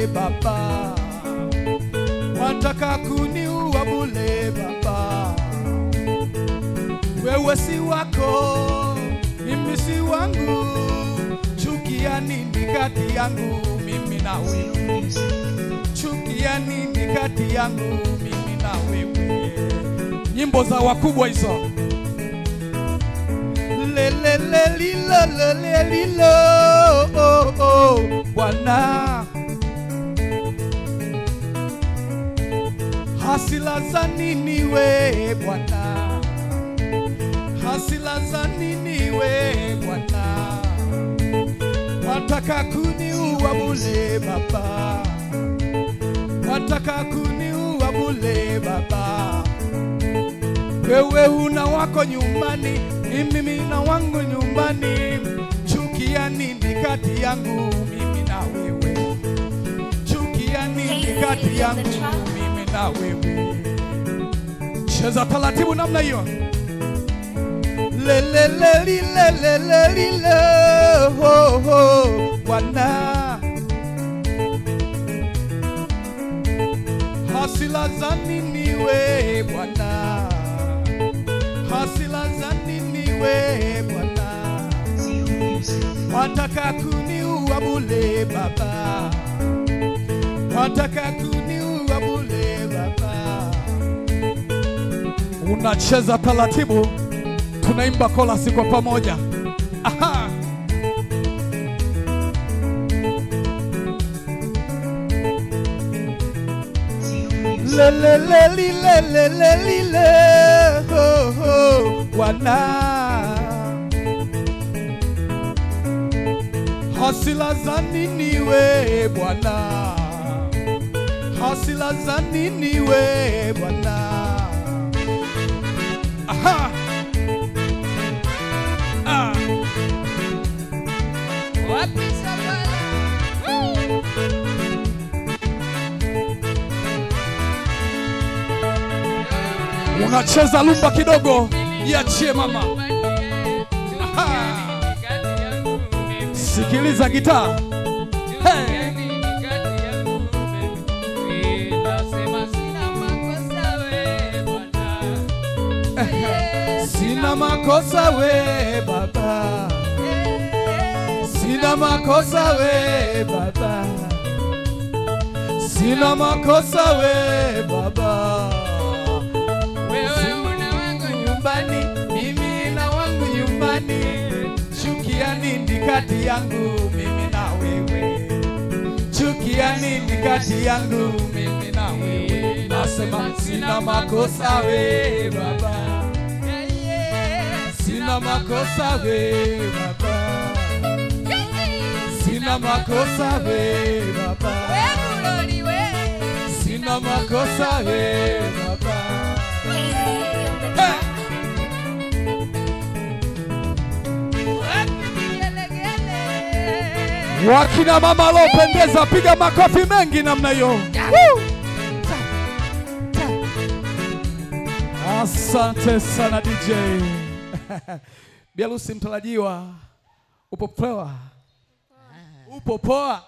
Baba, wataka kuniua bure Baba. Wewe si wako, mimi si wangu. Chukia nini kati yangu mimi na wewe? Chukia nini kati yangu mimi na wewe? Nyimbo za wakubwa hizo. Lele lilo lilo oh oh Bwana, hasila za nini we Bwana? Hasila za nini we Bwana? Wataka kuniua bure Baba, wataka kuniua bure Baba. Wewe una wako nyumbani, mimi na wangu nyumbani. Chukia nini kati yangu mimi na wewe? Chukia nini kati yangu mimi na wewe? Cheza taratibu namna hiyo. Lele lele ho ho Bwana, hasila za nini we Bwana? Hasila za nini we Bwana? Wataka kuniua bure Baba, wataka kuniua bure Baba. Unacheza taratibu, tunaimba chorus kwa pamoja. Aha. Lele lele ho ho Bwana, hasila za nini we Bwana? Hasila za nini we Bwana? Aha. Ah. Wapisa bala. Unacheza lumba kidogo, iachie mama. Aha. Sikiliza gitaa. Hey. Sina makosa we Baba, sina makosa we Baba, sina makosa we Baba. Wewe una wangu nyumbani, mimi na wangu nyumbani. Chukia nini kati yangu mimi na wewe? Chukia nini kati yangu mimi na wewe? Nasema sina makosa we Baba, sina makosa we Baba, sina makosa we Baba, sina makosa we Baba. Wakina mama lopendeza, piga makofi mengi namna hiyo. Asante sana DJ. Biarusi mtarajiwa, upo poa? Upo poa?